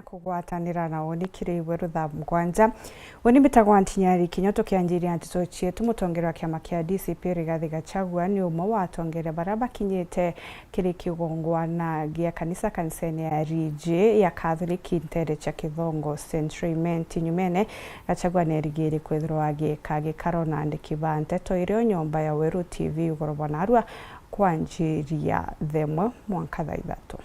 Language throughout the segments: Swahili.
Kugwatanira na woni kiriwe rutha mugwanja woni bitagwa Ntinyari Kinyoto kianjiria ntito chietu mutongero wa kiama kia DCP Rigathi Gachagua ni umwe wa atongere baraba kinyete kiri kigongwana gia kanisani ya Rije ya Catholic Intere cha Kithongo Centrament Nyumene. Gachagua nerigiri kwithirwa kage karona ndikibante to irio nyomba ya Weru TV ugorobonarwa kwanjiria themwe mwanka thaithatu.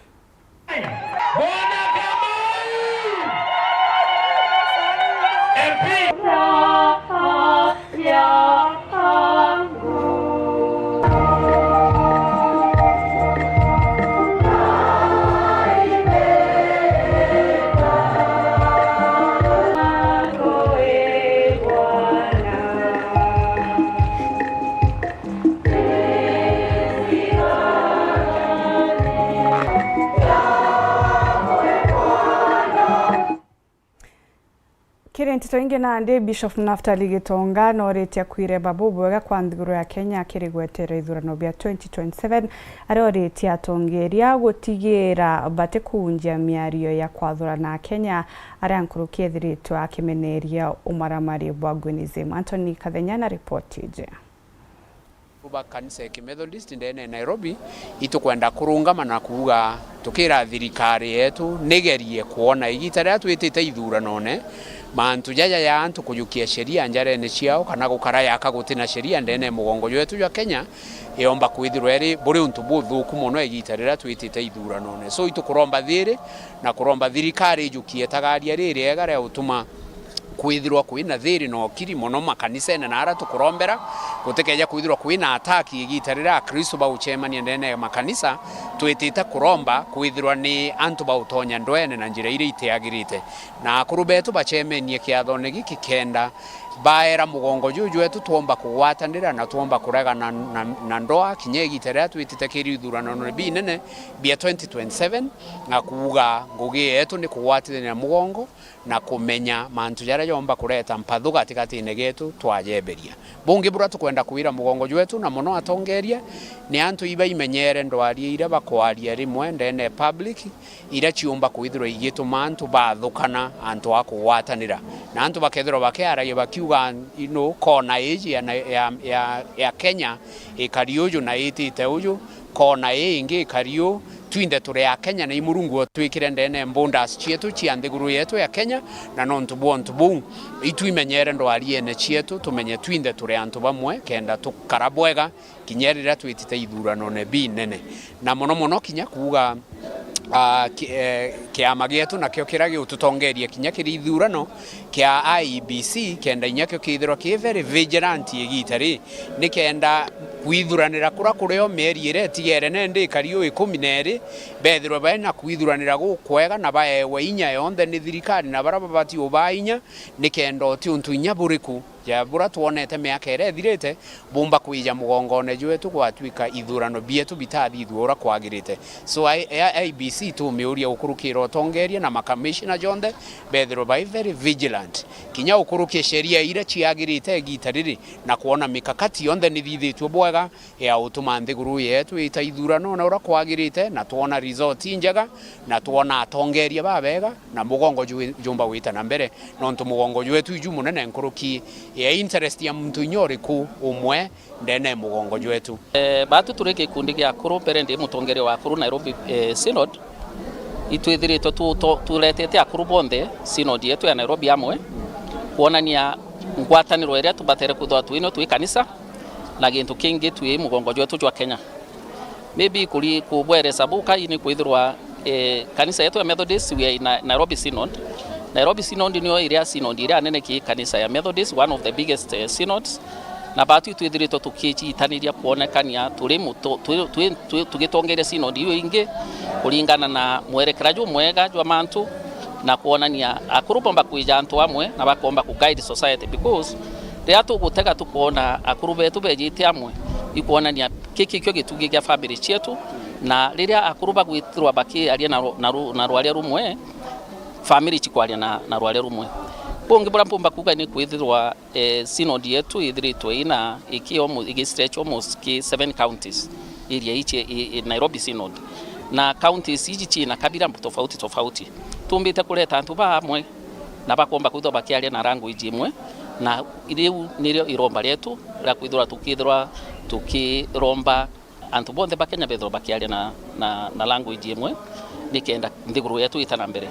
Ntito inge na ande Bishop Naftali Gitonga noretia kwireba bubwega kwa nthiguru ya Kenya kirigwetere ithurano bia 2027 aroretia atongeria gutigira bate kunjia miario ya kwathurana Kenya aria nkurukie thiritwa akimeneria umaramari bwa Gwinism. Anthony Kathenyana report je. Kuba kanisa ya Methodist ndene Nairobi itukwenda kurungama na kuuga tukira thirikari yetu negerie kuona igitara twitite ithurano ne mantu jaja ya antu kuyukia sheria njarene ciao kana gukara yaka gutina sheria ndene mugongo wetu ya Kenya yomba kwithirwa eri buri untu buthuku muno igitarira twitite ithurano ne so itukuromba thiri na kuromba thirikari ijukie tagaria riri egare utuma kwithirwa kwina thiri no kiri muno makanisa na ara tukurombera gutekeja kwithirwa kwina ataki igitarira Kristo ba uchemania ndene makanisa twitite kuromba kwithirwa ni antu ba utonya ndwene na njira ire iteagirite na kurubetu bachemenie kiathone giki kenda baera mugongo juju wetu tuomba kugwatanira na tuomba kurega na ndoa kinyegi tere twitite kiri ithurano no binene bia 2027 na kuuga ngugi yetu ni kugwatanira mugongo na kumenya mantu jara yomba kureta mpathu katikati negetu twajeberia bungi bura tukwenda kuira mugongo wetu na muno atongeria ni antu iba imenyere ndwari ire bakwaria rimwe ndene public ira ciumba kwithirwa igitu mantu bathukana antu akugwatanira na antu bakethirwa bakiara yebakiuga kona eji ya Kenya ikariuju na itite uju kona ingi ikariu twinde ture ya Kenya na imurungu twikire ndene mbondas chietu chianthiguru yetu ya Kenya na nontubu itu imenyere ndwari ene chietu tumenye twinde ture antu bamwe kenda tukarabwega kinyerira twitite ithurano ne binene na muno kinya kuuga kiama gitu nakio kiragi ututongeria kinya kiri ithurano kia IEBC kenda inyakio kithirwa ki very vigilant igitari ni kenda kwithuranira kurio meri ire tigere nende kariu 12 bethirwa baina kwithuranira gukwega na baewe inya yonde ni thirikari na baraba bati ubainya ni kenda oti untu inya buriku ya bura tuonete miaka ire thirite bumba kuija mugongone jwetu gwatwika ithurano bietu bitathi ithura kwagirite so IEBC tu miuria ukurukira otongeria na makamishina jonde bethirwa by very vigilant kinya ukurukie sheria ire ciagirite gitariri na kuona mikakati yonde ni thithitwe bwega ya utuma nthiguru yetu ita ithurano na ura kwagirite na tuona result njega na tuona atongeria babega na mugongo jumba wita na mbere nontu mugongo jwetu iju munene nkuruki ya interest ya mtu nyori ku umwe ndene mugongo wetu batu tureke kundi gya kuru perende mutongere wa kuru Nairobi Synod itwithirito tuletete akuru bonde Synod yetu ya Nairobi amwe kuonania ngwataniro area tubatere kuthwa twino twi kanisa na gintu kingi twi mugongo wetu wa Kenya maybe kuri kubweresa buka ini kwithirwa kanisa yetu ya Methodist we Nairobi Synod. Nairobi Synod niyo area Synod area nene ki kanisa ya Methodist, one of the biggest synods na batu twithirito tukichitaniria kuonekania tugitongere Synod iyo inge kuringana na mwerekerajo mwega jwa mantu na kuonania akurubomba kuija antu amwe na bakomba ku guide society because ria tugutega tukuona akuru betu bejite amwe ikuonania kiki kyo gitugi gya family chetu na riria akuruba gwitirwa baki aria na rwalia rumwe family chikwalia na rwale rumwe bonge bora mpumba kuga ni kwithirwa Synod yetu ithiritwe ina stretch almost 7 counties area ichi Nairobi Synod na counties hizi china kabila tofauti tumbite kuleta antu bamwe na bakomba kwithwa bakiaria na language imwe na iriu nirio iromba rietu la kwithwa tukiromba antu bonthe bakenya bethwa bakiaria na language imwe nikenda nthiguru yetu itana mbere.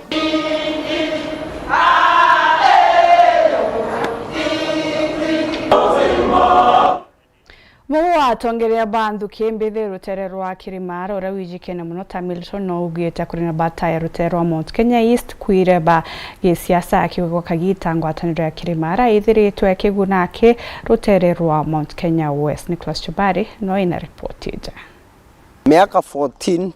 Mugu watongerea bandu kiembithe rutere rwa Kirimara ura wijikene muno ta Milton no ugite kurina bataya rutere rwa Mount Kenya East kwireba gisiasa akiugo kagita ngwataniro ya Kirimara ithiritwe kigunake rutere rwa Mount Kenya West. Nicholas Chubari no ina report ija. Miaka 14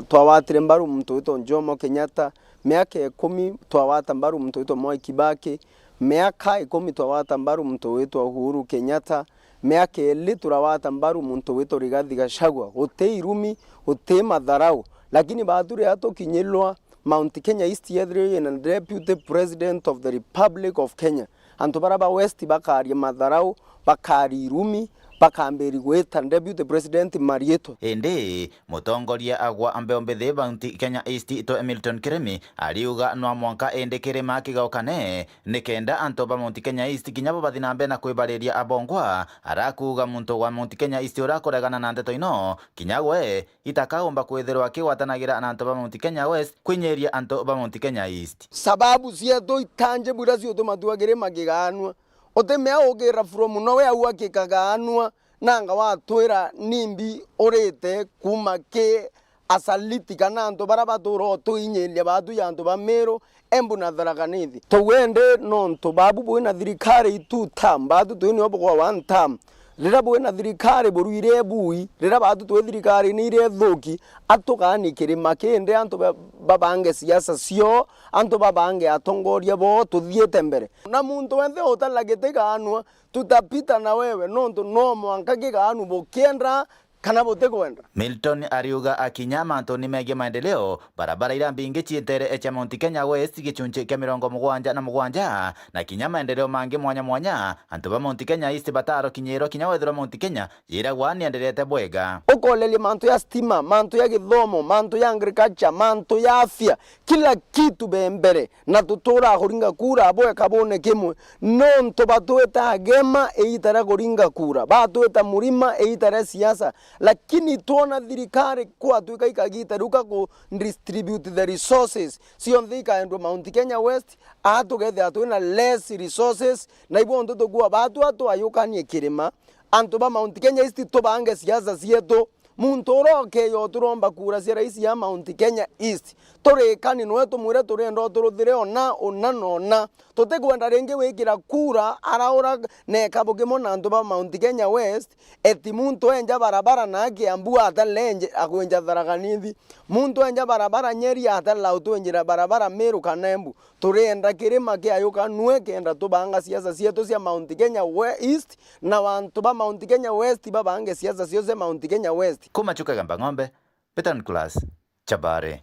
twawatire mbaru muntu wito Jomo Kenyatta, miaka 10 twawata mbaru muntu wito Moi Kibaki, miaka 10 twawata mbaru muntu wito Uhuru Kenyatta, miaka 2 turawata mbaru muntu wito Rigathi Gachagua. Gute irumi gute madharau, lakini baadure ato kinyelwa Mount Kenya East yethire na Deputy President of the Republic of Kenya. Antu baraba West bakari madharau, bakari irumi, bakamberi gweta Deputy President Marieto. Indi mutongoria agwa ambeombe Mount Kenya East to Milton Kiremi ariuga no mwanka ende Kirema kigaukane nikenda antoba Mount Kenya East kinyabo bathinambe na kwibariria abongwa arakuga muntu wa Mount Kenya East urakoregana na ndeto ino kinyagwe itakaomba kwithirwa kiwatanagira na antoba Mount Kenya West kwinyeria antoba Mount Kenya East. Sababu cieto itanje buraci utumatwagire magiganwa otemea ogera from nowe au akikaganwa nanga watwira nimbi orete kuma ke asaliti kana anto barabaturo to inyelia batu yanto bamero embu na dharaganithi to wende nonto babu bwena thirikari itu tambatu to ni obwa one time rira bwena thirikari boruire bui rira batu to thirikari ni ire thoki atugani Kirima kende anto babange siasa sio anto babange atongoria bo tuthiete mbere na muntu wenthe utalagite ganwa tutapita na wewe nonto no mwanka giganu bokenda kana bote kwenda. Milton ariuga akinyama Antoni mege maendeleo barabara ira mbingi chietere echa Mount Kenya West gichunche kya 77 na kinya maendeleo mangi mwanya antoba Mount Kenya East bataro kinyero kinya wethero Mount Kenya yira gwani endelete bwega ukolele manto ya stima, manto ya githomo, manto ya agriculture, manto ya afya, kila kitu bembere na tutora kuringa kura aboe kabone kimwe nonto batueta agema eitara kuringa kura batueta murima eitara siasa lakini tuona thirikari kwa tuika ikagita ruka ku distribute the resources sio thika endo Mount Kenya West atugethe atuna less resources na ibo ndoto kwa batu ayukanie Kirima antoba Mount Kenya East to bange siasa sieto muntu roke yo turomba kura cia rais ya Mount Kenya East turekani nwetu mwire turendo turuthire ona tutekwenda renge wikira kura araura ne kabugimo na ndoba Mount Kenya West eti muntu enja barabara na Kiambu atalenje akwenja Tharaka-Nithi muntu enja barabara Nyeri atalautu enjira barabara Meru kana Embu turenda Kirima kiayuka nwe kenda tubanga siasa cietu cia Mount Kenya East na wantu ba Mount Kenya West babange siasa cio cia Mount Kenya West. Kumachuka gamba ng'ombe Peter Nicholas Chabare.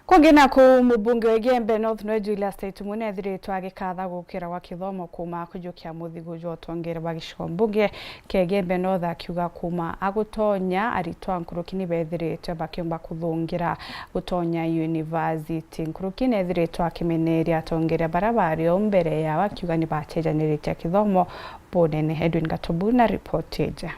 Kwangena ku mubunge wa Gembe North no Julia State mune thiritwa agikatha gukira wa kithomo kuma kujukia muthigu jo tongere bagishiko mbunge ke Gembe North akiuga kuma agutonya aritwa nkurukini bethiritwe bakiomba kuthungira gutonya university nkurukini ethiritwa akimeneria tongere barabari ombere ya akiuga ni bachejanirite kithomo bonene Edwin Gatobuna reportage.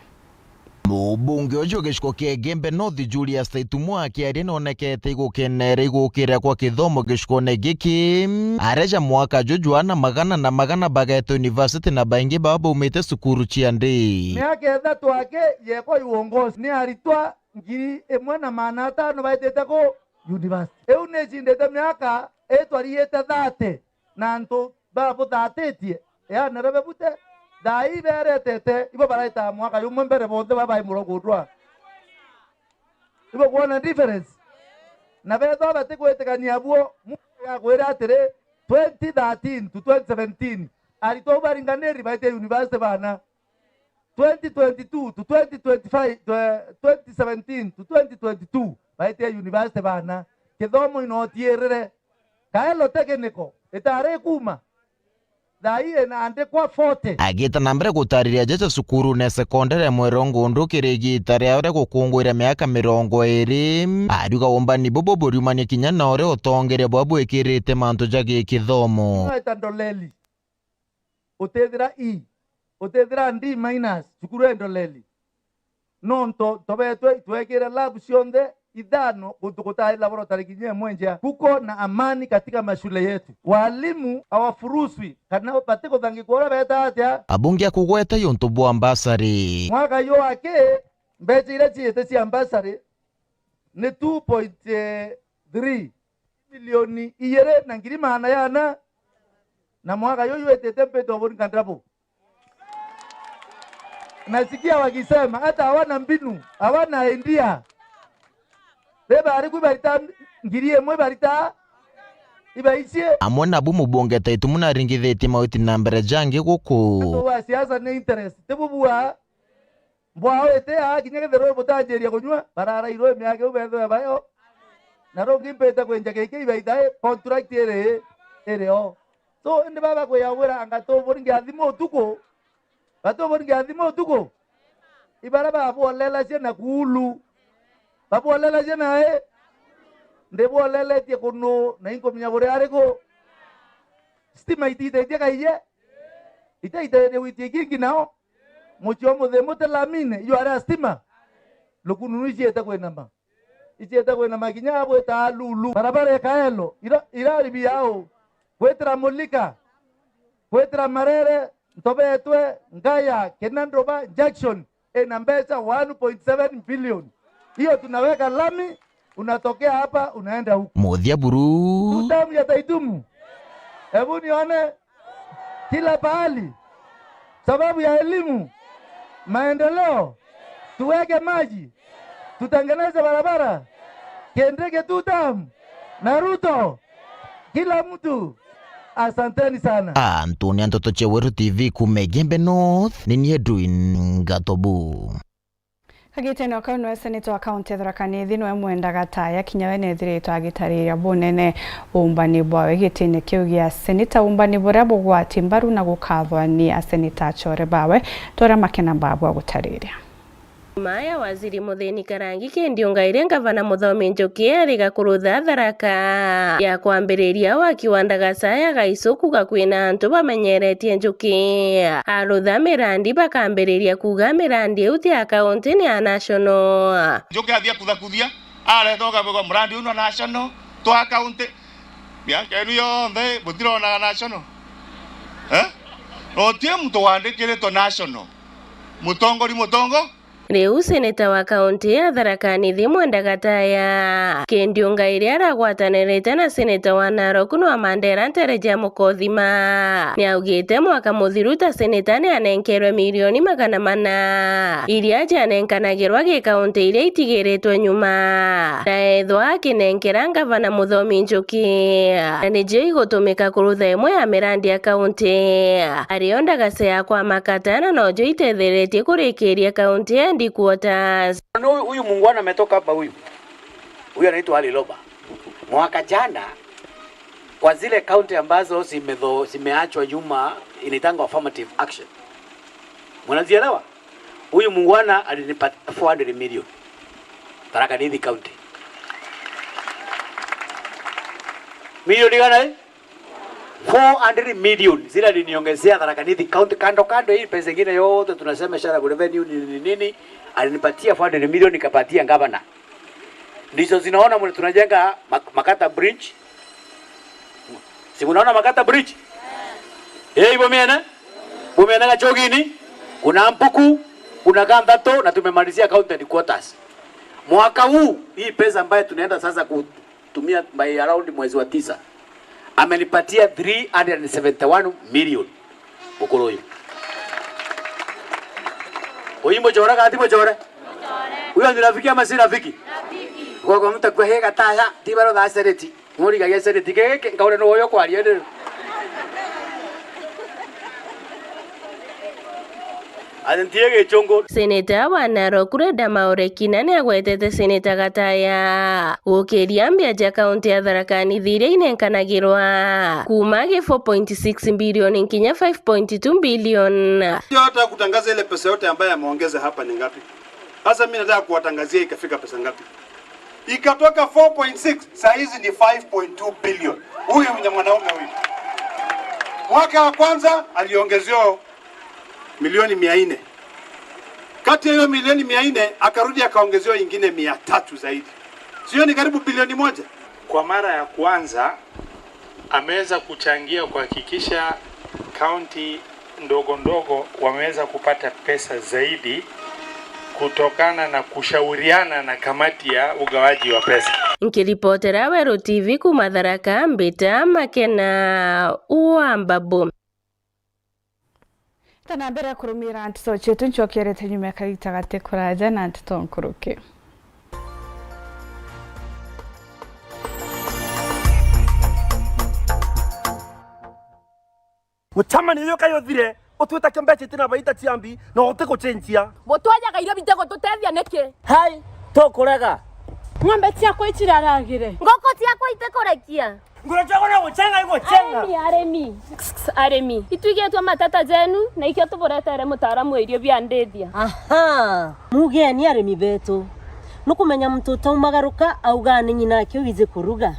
Mubunge ucio giciko kia Gembe North Julia State akiaria nonekete igukenera igukira kwa kithomo gicikone giki areja mwaka jujuana magana bagete university na baingi baba umite sukuru chiandi miaka ithatu ake yeko uongozi ni aritwa 1,500 baitete ko university eu ne jindete miaka etwariete 30 na nto babu 30 ya nerebe bute dai beretete ibo baraita mwaka yumwe mbere bonde baba imurogudwa ibo kuona difference na beto batekwetekania buo muya kwera atere 2013 to 2017 arito baringaneri baite university bana 2022 to 2025 2017 to 2022 baite university bana kithomo inotierere kaelo tekeniko etare kuma thai inaandikwa 40 agita na mbere gutariria jeje cukuru ne sekondari mwerongo ndu kirigita ria gukungwira miaka 20 ariuga umbani bobo buriumanie kinya na ore utongere bwabu ikirite mantu jagi kithomo ndoleli utethira utethira D minus cukuru endoleli nonto tobetwe twekira lab cionthe idhano kutukutai laboratory kinye mwenja kuko na amani katika mashule yetu. Walimu hawafuruswi kana upate kuthangi kuora beta atia abungi akugweta yonto bwa ambasari mwaka yo ake mbeje ile chiete ci ambasari ni 2.3 milioni iyere na ngiri maana yana na mwaka yo yuetete mpeto oboni kandrapo. Nasikia wakisema hata hawana mbinu, hawana idea. Beba ariku barita ngirie mwe barita ibaisie amwe nabu mubongeta itumuna ringitheti mauti na mbere jangi guku wa siasa ni interest tebubua mbwa ete a kinyege thero butanjeria kunywa barara iro miake ubetho bayo na rongi mpeta kwenja keke ibaita contract ere o so inde baba ko yawera angato boringi adimo tuko bato boringi adimo tuko ibara babo lela jena kulu babo lela jena ndebo lela tie kuno na inko mnyabore areko stima itite tie kaiye ite ne witie kingi nao mochomo de motelamine yo ara stima lokunu nijeta kwena ijeta kwena makinya abo ta lulu barabara kaelo ira ribiao kwetra molika kwetra marere ntobetwe ngaya kenandroba Jackson na mbesa 1.7 billion. Hiyo tunaweka lami, unatokea hapa unaenda huko. Modhia buru. Tutamu ya taitumu. Hebu nione kila pahali. Sababu ya elimu, maendeleo, tuweke maji, tutengeneze barabara, kendege tutamu, na Ruto, kila mtu. Asanteni sana. Antonia Ntoto Cheweru TV kumegembe North ni Edwin Gatobu. Agiteno kaunwa senator wa county Tharaka-Nithi thino mwenda gataya kinyawe nethiritwo agitariria bunene umbani bwawe gitine kiu gia senator umbani buria bugwati mbaru na gukathwa ni a senator Achore bawe tora makena babwa gutariria Maya waziri Mutheni Karangi Kendiongaire ngavana Muthomi Njoki ariga kurutha Tharaka ya kwambiriria wa kiwanda Gasaya gaicuku gakwina antu bamenyeretie Njoki arutha mirandi bakambiriria kuga mirandi iu ti akaunti ni ya national Njoki athia kuthakuthia aretoka bego mrandi uno national to akaunti miaka inu yonthe butirona national otie mtu wandikire to national mutongo Riu seneta wa kaunti ya Tharaka-Nithi Mwenda Gataya Kendiongaire aragwatanirite na seneta wa Narok no Mandera Ntereja Mukothima niaugite mwaka muthiru ta seneta ni anenkerwe milioni 400 iria janenkanagirwa gikaunti iria itigiritwe nyuma na ethwa akinenkera ngavana Muthomi Njoki na nije igutumika kurutha imwe ya mirandi ya kaunti arionda Gasaya kwa makatana no jo itetheretie kurikiria kaunti quarters. Huyu muungwana ametoka hapa huyu anaitwa Ali Loba. Mwaka jana kwa zile kaunti ambazo zimeachwa nyuma inaitangwa affirmative action. Mnazielewa? Huyu muungwana alinipa 400 million. Tharaka-Nithi county. Milioni gani? 400 million. Zile aliniongezea Tharaka-Nithi county kando hii pesa nyingine yote tunasema shara revenue nini alinipatia 400 million nikapatia gavana. Ndizo zinaona mwe tunajenga Makata bridge. Si unaona Makata bridge? Bomena Gachogini, kuna Mpuku, kuna Gandhato na tumemalizia county headquarters. Mwaka huu hii pesa ambayo tunaenda sasa kutumia by around mwezi wa 9 amenipatia 371 million Bukoroyo. Oyimbo chora kati chora. Huyo ni rafiki ama si rafiki? Kwa mtu kwa hega taya tibaro da sereti. Muri ga sereti ke ngaure no yo kwa riende. Atintiege chongo. Seneta wa Narok Reda Maorekina ni agwetete Seneta Gataya gukiria mbia ja kaunti ya Tharaka Nithi iria inenkanagirwa kuma 4.6 bilioni nginya 5.2 bilioni. Hata kutangaza ile pesa yote ambayo ameongeza hapa ni ngapi? Sasa mimi nataka kuwatangazia ikafika pesa ngapi? Ikatoka 4.6, saa hizi ni 5.2 bilioni. Huyu ni mwanaume huyu. Mwaka wa kwanza aliongezewa milioni 400. Kati ya hiyo milioni 400 akarudi akaongezewa ingine 300 zaidi. Sio ni karibu bilioni 1. Kwa mara ya kwanza ameweza kuchangia kuhakikisha kaunti ndogo ndogo wameweza kupata pesa zaidi kutokana na kushauriana na kamati ya ugawaji wa pesa. Nkiripotera Wero TV kuma Tharaka Mbita Makena Uambabo. Tana mbere kurumira antito chetu nchokerete nyuma karitagate kuraja na antito nkuruke. Mutamani yoka yothire otweta kembeche tina baita tiambi no oteko chenjia. Botwaja gairo bitego tutethia neke. Hai tokoraga. Ng'ombe ciako ichiraragire. Ngoko ciako itekorekia. Nguracha gona guchenga iguchenga. Aremi. Ituigetwa matata jenu na ikio tuboretere mutaaramu irio bia ndethia. Aha. Mugeni aremi betu. Nukumenya mtu taumagaruka auga ni nyina kyo wize kuruga.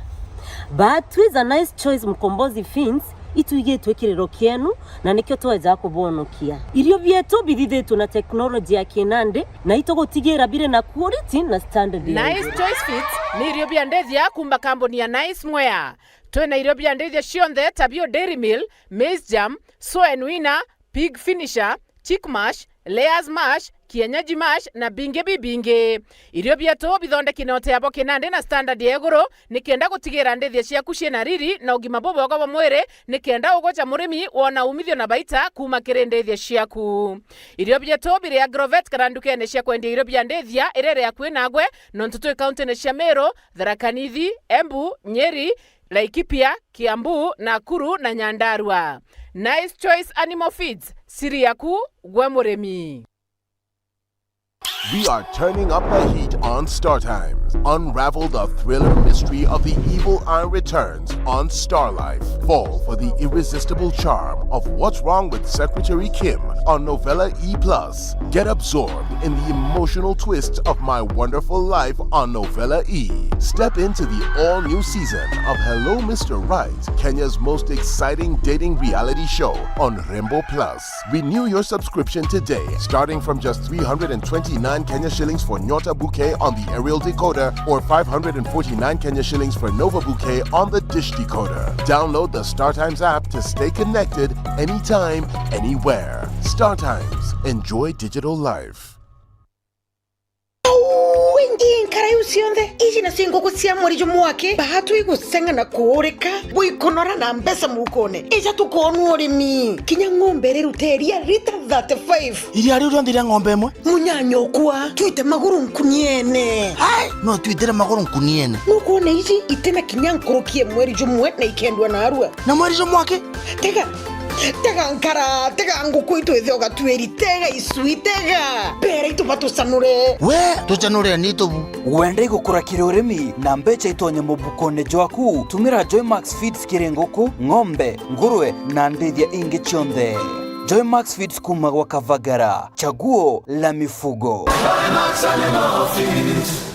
But with a nice choice mkombozi fins ituigetwe kirero kienu na nikyo tweza kubonokia. Irio bietu bithithetwo na teknolojia ya kinande na itogotigera bire na quality na standard. Nice choice fits ni irio bia ndethia kumba kamboni ya Nice Mwea. Twena irio bia ndethia cionthe tabio Dairy Mill, Maize Jam, Soy Wina, Pig Finisher, Chick Mash, Layers Mash, Kienyeji Mash na binge bibinge. Irio bietu bithondeki na oteabo kinande na standard ya iguru nikenda gutigira ndethia ciaku ciena riri na ugima bobogo wa mwire nikenda ugocha murimi wona umithio na baita kuma kiri ndethia ciaku. Irio bietu bire Agrovet karandukene cia kwendia irio bia ndethia irere ya kwinagwe nontutu county ne cia Meru, Tharaka Nithi, Embu, Nyeri, Laikipia, Kiambu, Nakuru na Nyandarua. Nice Choice Animal Feeds, siri yaku gwe murimi. We are turning up the heat on Star Times. Unravel the thriller mystery of the evil eye returns on Star Life. Fall for the irresistible charm of What's Wrong with Secretary Kim on Novella E+. Get absorbed in the emotional twist of My Wonderful Life on Novella E. Step into the all-new season of Hello Mr. Right, Kenya's most exciting dating reality show on Rainbow Plus. Renew your subscription today, starting from just 329 Kenya shillings for Nyota Bouquet on the aerial decoder or 549 Kenya shillings for Nova Bouquet on the dish decoder. Download the StarTimes app to stay connected anytime, anywhere. StarTimes. Enjoy digital life. Wengi nkarayu cionthe ici na cinguku cia mwarijo mwake bahatu igusenga na kuurika guikonora na mbesa mukone ija tukonu urimi kinya ng'ombe riruteria lita 35 Iria riu rionthire ng'ombe imwe munyanyokwa tuite maguru nkuniene hai no tuitere maguru nkuniene nukuone ici itena kinya nkurukie mwarijo mwe na ikendwa na arua na mwarijo mwake tega nkara tega nguku itwethe ogatweri tega isui tega pera itubatucanure we tucanure ni tubu wende gukura kirurimi na mbecha itonye mubukone jwaku tumira Joymax Feeds kirengoku ng'ombe ngurwe na ndethia ingi chionde. Joymax Feeds kuma kwa Kavagara, chaguo la mifugo. Joymax Animal Feeds.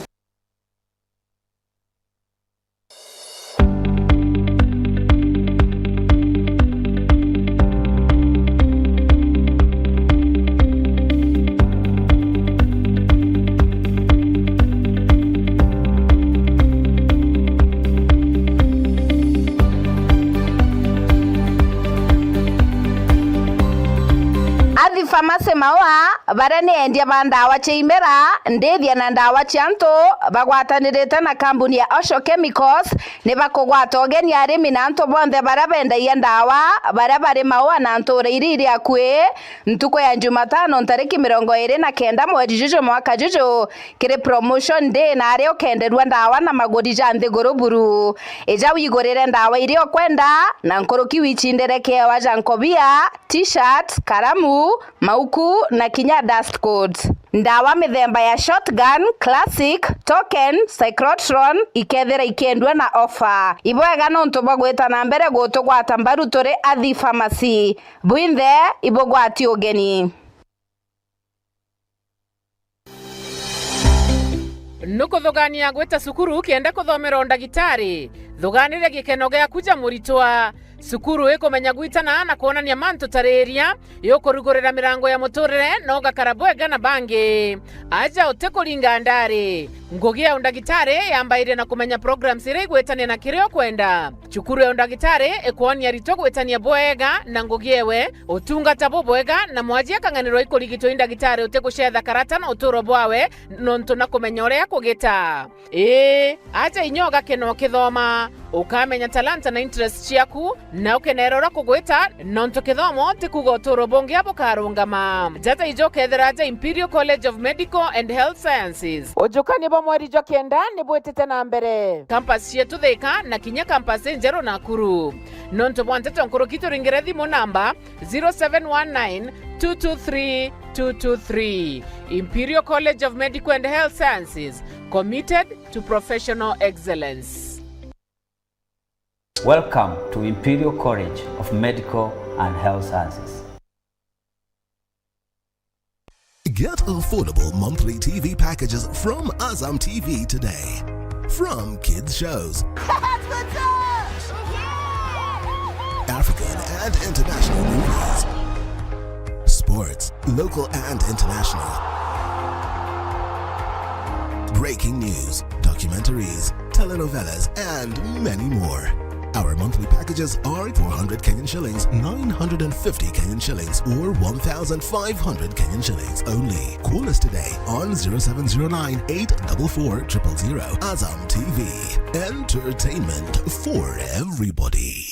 Pharmacy mawa barani endia bandawa cheimera ndethia na ndawa chanto bagwatanirite na kampuni ya Osho Chemicals ne bakugwata ogeni arimi na anto bonthe barabenda ya ndawa barabare mawa na anto reiriri akwe ntuko ya Jumatano ntariki 29 mwezi juju mwaka juju kire promotion day na areo kenderwa ndawa na magodi janthe goroburu eja wigorere ndawa irio kwenda na nkoroki wichindereke wa jankobia t-shirts, karamu, mauku na kinya dust coats. Ndawa mithemba ya shotgun, classic, token, cyclotron ikethira ikendwa na offer. Ibwega no ntuba gwita na mbere gutugwata mbaru turi Athi Pharmacy. Bwinthe ibugwati ugeni. Nuko thogania gweta sukuru kienda kuthomera ndagitari. Thoganire gikeno gya kuja muritwa. Sukuru ikomenya gwitana na kuonania mantu tareria yokurugurira mirango ya muturire no gakarabwega na bangi aja utekuringa ndari ngugi ya undagitari yambaire na kumenya programs ire gwetania na kirio kwenda chukuru ya undagitari ekuonia rito gwetania bwega na ngugi ewe utungata bwega na mwajia kanganiro ikurigito indagitari uteguchetha karata na uturo bwawe nontu na kumenya uria kugita aja inyoga keno kithoma ukamenya talanta na interest ciaku na ukenerora kugwita nonto kithomo tikuga uturo bongi abo karungama jata ijokethera aja Imperial College of Medical and Health Sciences ojokani bo mweri jokenda ni bwetete na mbere campus yetu Thika na kinya campus Njero Nakuru nonto bwantete nkuru kituringire thimu namba 0719 223 223 Imperial College of Medical and Health Sciences, committed to professional excellence. Welcome to Imperial College of Medical and Health Sciences. Get affordable monthly TV packages from Azam TV today. From kids shows, African and international movies, sports, local and international, breaking news, documentaries, telenovelas, and many more. Our monthly packages are 400 Kenyan shillings, 950 Kenyan shillings, or 1,500 Kenyan shillings only. Call us today on 0709 844 000. Azam TV, entertainment for everybody.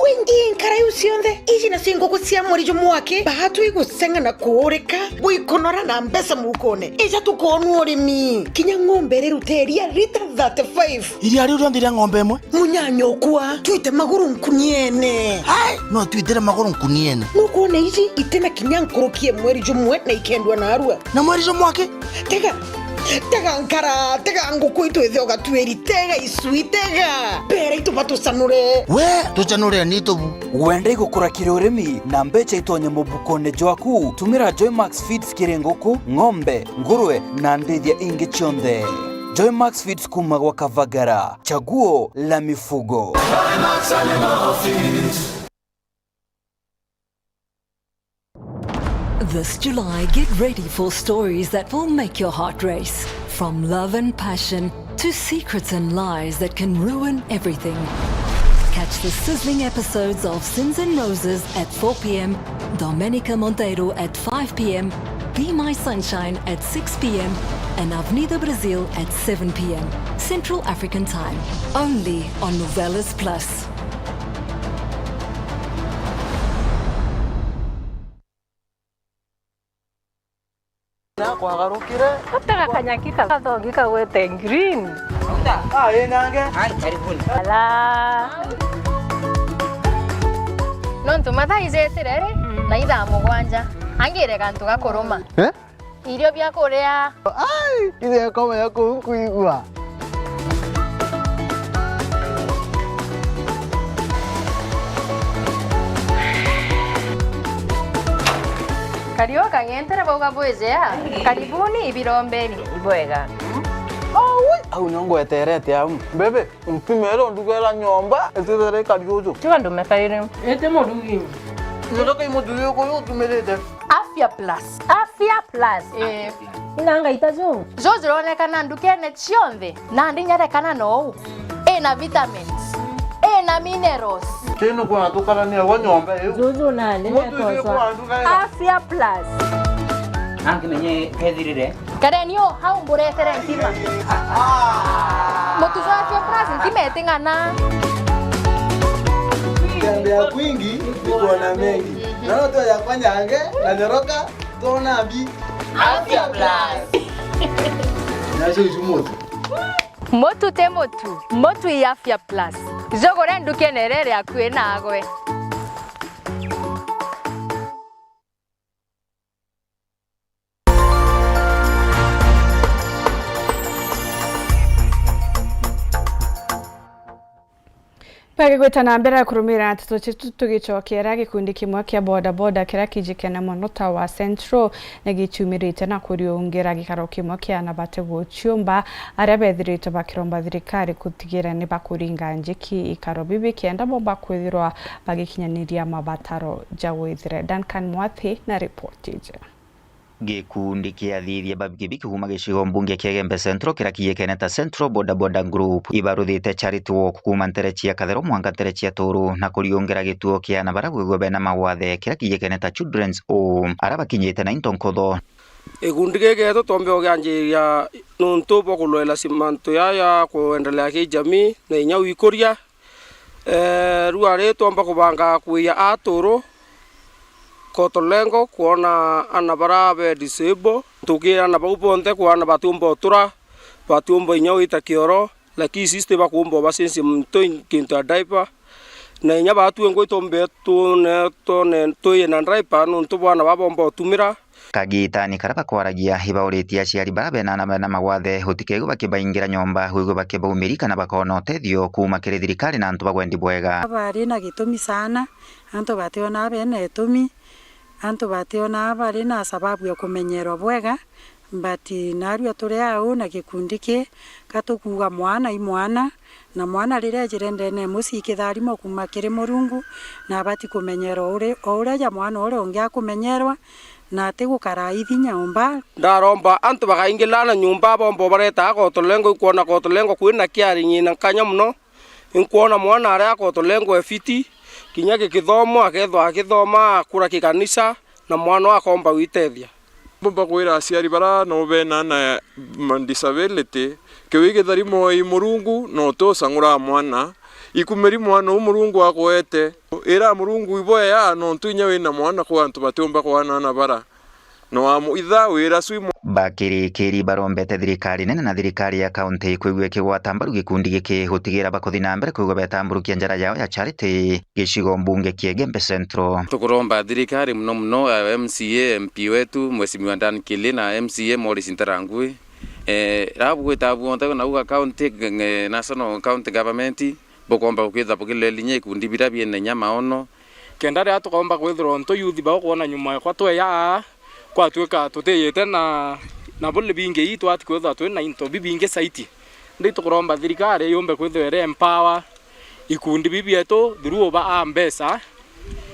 Wengi nkarai usionde iji na singo kusia mwarijo mwake bahatu igusenga na kuoreka buikonora na mbesa mukone eja tukonu orimi kinya ng'ombe rero teria lita 35 iri ari urondira ng'ombe mwe munyanyo kwa tuite maguru nkuniene hai no tuitere maguru nkuniene nukone iji itena kinya nkorokie mwarijo mwe na ikendwa na arua na mwarijo mwake tega nkara tega nguku itu ethoga tueri tega isui tega pera itu batusanure we tusanure nitobu wende gukura kirurimi na mbecha itonye mubukone jwaku tumira Joymax Feeds kirengoku ng'ombe nguruwe na ndithia ingi chionde Joymax Feeds kuma kwa Kavagara chaguo la mifugo. Joymax Animal Feeds. This July, get ready for stories that will make your heart race. From love and passion to secrets and lies that can ruin everything. Catch the sizzling episodes of Sins and Roses at 4 p.m, Domenica Monteiro at 5 p.m, Be My Sunshine at 6 p.m, and Avenida Brazil at 7 p.m, Central African Time. Only on Novelas Plus. kwa garukire utaka kanyakika kathongika wete green nange karibuni ala nontu mathaizetirere na ithaa mugwanja angire kantu gakuruma irio bia kuria ithe koma ya kuigua kario kangentere boga bwezea karibuni ibirombeni ibwega au nongweterete au bebe mpimero ndugera nyomba etere kariojo tiwa ndumekarire ete modugi ndoka imodugi ko tumelete Afya Plus inanga itazo zozironekana ndukene chionde na ndinyarekana no ena vitamins ena minerals kino kwa tukarania wa nyomba hiyo zozo nane Afya Plus ange menye kethirire karenio hau mburetere ntima mutuzo Afya Plus ntima etingana ya kwingi iko na mengi na ndio ya kwanyange na nyoroka tona bi Afya Plus nacho ijumoto motu te motu ya Afya Plus zogore ndukenerere akwe nagwe Twagigwita na mbere kurumira nteto tugichokera gikundi kimwe kia boda boda kira kijikena monota wa Central na gichumirite na kuriongera gikaro kimwe kia nabate gucyumba aria bethirite bakiromba thirikari kutigira ni bakuringa njiki ikaro bibi kienda bomba kwithirwa bagikinyaniria mabataro jawithire. Duncan Mwathi na reportage. Gikundi kia thithia babigibiki huma gicigo mbunge kia Gembe Central kira kiyekeneta Central Boda Boda Group ibaruthite charity walk kuma nterechia Kathero mwanga nterechia Turu na kuriongera gituo kia nabara gwigwe na mawathe kira kiyekeneta Children's Home araba kinyite na Intonkotho. Gikundi giki tombe oganjiria nuntu bokulwela simanto ya kuendelea kijamii na inya wikoria ruare tomba kubanga kuya Aturu Kotolengo kuona anabara be disable tugira na baubonte kuana batumbo tura batumbo inyo itakioro laki system bakumbo basensi mto kinto diaper na inya batu ngo itombe tu ne to yena diaper nuntu bwana babombo tumira Kagitani karaba kwaragia hibauritia ciari barabe na mawathe hutikego bakibaingira nyomba hugo bakibaumirika na bakona utethio kuma kiri thirikari na antu bagwendi bwega bari na gitumi sana antu bationa bene etumi antu bationa bari na sababu ya kumenyerwa bwega mbati nario turi au na gikundi ki katukuga mwana imwana na mwana rire jirendene musiki tharimo kuma kiri Murungu na bati kumenyerwa ure ja mwana ure ongia kumenyerwa na tegukara ithi nyumba ndaromba antu bakaingilana nyumba bombo bareta Kotolengo kuona Kotolengo kwina kiari nyina kanya muno inkuona mwana aria Kotolengo efiti kinyake kithomo akethwa akithoma akura kikanisa na mwana akomba witethia bomba kwira aciari bara no bena na disability kiwige tharimo I Murungu no to sangura mwana ikumeri mwana Murungu akwete era Murungu iboya no ntunya wina mwana kwa antu batomba kwa na bara no amu itha wira swimo bakiri barombete thirikari nene na thirikari ya county kwigwe kigwatambaru gikundi giki hutigira bakothi na mbere kwigwa betamburukia njara yao ya charity gicigo mbunge kia Gembe Central tukuromba thirikari muno MCA MP wetu Mheshimiwa Dan Kili na MCA Morris Ntarangui rabu gwetabu onte na uga county national county government bokomba kwitha bukilelinya ikundi birabie na nyama ono kendare atukomba kwithiro nto youth ba kuona nyuma kwa to ya kwa tuka tuteyete na bole binge itu ati kwitha tu na into bibinge site ndi tukuromba thirikari yombe kwithira empower ikundi bibieto thiruo ba ambesa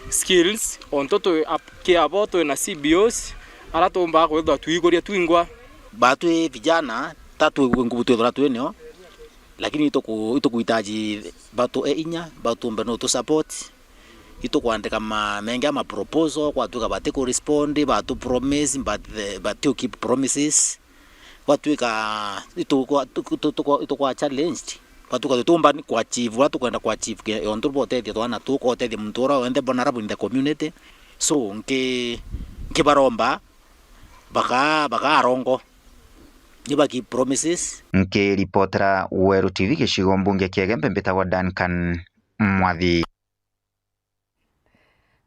skills onto to kiabo to na CBOs ara tomba kwithira tuigoria twingwa batu vijana tatu nguvu tu eneo lakini itukuhitaji batu inya batu mbeno to support itukuandika mengi ama proposal kwa tuka bate respond batu promise but to keep promises watu ka itukuwa challenged watu ka tutomba ni kwa achieve watu kwenda kwa achieve on turbo tete to ana tu ko tete mtura wende vulnerable in the community so nke baromba baka arongo nibaki promises nke reportera Weru TV gicigo mbunge kia Gembe mbitagwa Duncan Mwathi.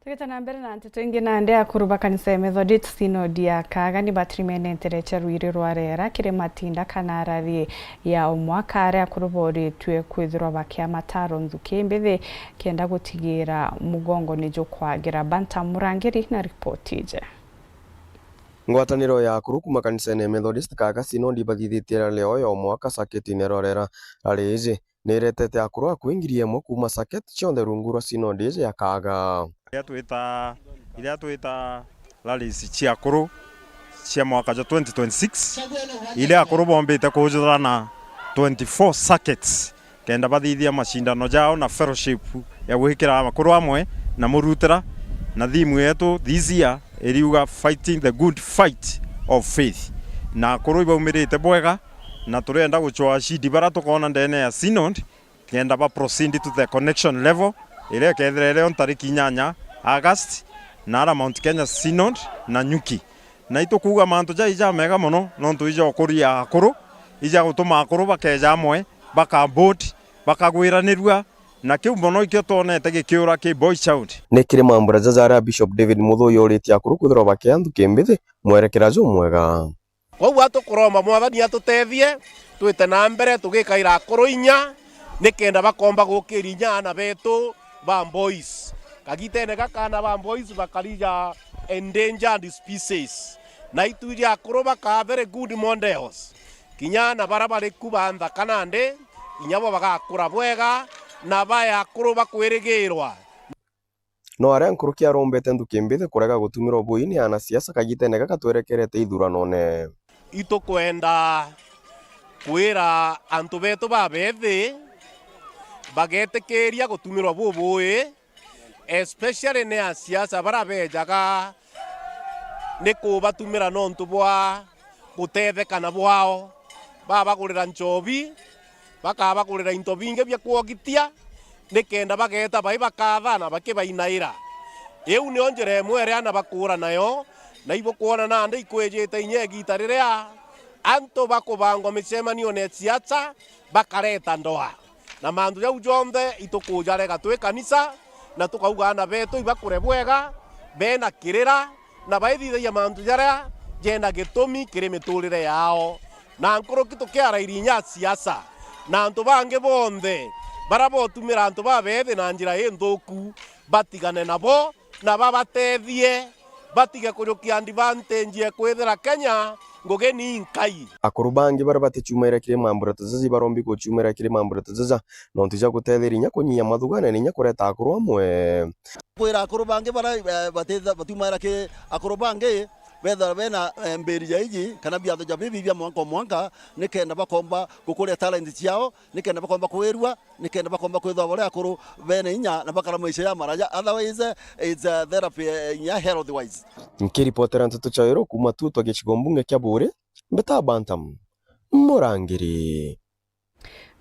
Tukitana mbere na nteto ingi na ndea kuruba kanisa Methodist Synod ya Kagani batrimene ntereche ruiri rwarera kire matinda kana arari ya umwaka aria kurubori tue kwithirwa bakia mataro nthuki mbithi kienda gutigira mugongo nijo kwagira Banta Murangiri na report ije. Ngwataniro ya akuru kuma kanisa Methodist Kaga Synod bathithitie leo yo mwaka saketine rorera ari ije niretete akuru akuingirie mo kuma saket chonde rungura Synod ije ya Kaga iria twita rallies cia akuru cia mwaka ja 2026 ile akuru bombite kujura na 24 circuits kenda bathithia mashindano jao na fellowship ya guhikira akuru amwe na murutira na thimu yetu this year iriuga fighting the good fight of faith na akuru ibaumirite bwega na turenda guchwa shidi bara tukona ndene ya Synod kenda ba proceed to the connection level ile kethere on tariki 8 August na Mount Kenya Synod na Nyuki na itukuga mantu ja mega muno no tuija okuria akuru ija gutuma akuru bakeja amwe bakabot bakagwiranirwa na kiu mbono ikio tonete gikiura ki boy child ni kire mambura jajara Bishop David Muthuyi uriti akuru kwithirwa bakiandu kimbithi mwerekera jo mwega kwa watu kuroma mwathani atutethie twite na mbere tugikaira akuru inya nikenda bakomba gukirinyana betu ba boys kagitene gakana ba boys bakarija endangered species na ituja kuroba ka very good models kinyana barabare kubanda kanande inyabo bagakura bwega na baya kuroba kwirigirwa no aria nkuruki arombete ndukimbite kurega gutumirwo buini ana siasa kagitene gakatwerekerete ithuranone itukwenda kwira antu betu babethi bagetekeria gutumirwo bubui especially ne a siasa barabejaga ni kubatumira nontu bwa gutethekana bwao babagurira nchobi bakabagurira into binge bya kuogitia nikenda bageta bai bakathana bakibainaira eu ni onjere mwere ana bakura nayo na ibo kuona na ande ikwejete inyegita riria anto bakubango micemanio ne siasa bakareta ndoa na mandu jau jonde itukujare gatwe kanisa na tukauga na beto ibakure bwega bena kirira na baithithagia mandu jaria jena gitumi kiri miturire yao na nkuru kitukiara irinya siasa na antu bange bonthe barabotumira antu babethi na njira inthuku batigane nabo na babatethie batige kujukia advantage kwithira Kenya ngogeni nkai akuru bangi bara batichumaira kire mambura tazazi barombi ko chumera kire mambura tazaza no ntija gutethirinya kunyiya mathugane ninya kureta akuru amwe kwira akuru bangi bara bateza batumaira ke akuru bangi betha bena mberi yaiji kana biatho ja bibi bya mwanka nikenda bakomba gukuria talent ciao nikenda bakomba kwirua nikenda bakomba kwithwa bore akuru bene inya na bakara maisha ya maraja otherwise it's a therapy ya health wise nkiripotera ntutu chairo kuma tuto gichigombunge kya bure mbeta bantam murangiri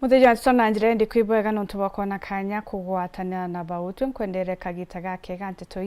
mutheja sona njire ndi kwibwega no ntubakona kanya kugwatana na bautu nkwendere kagita gake gante to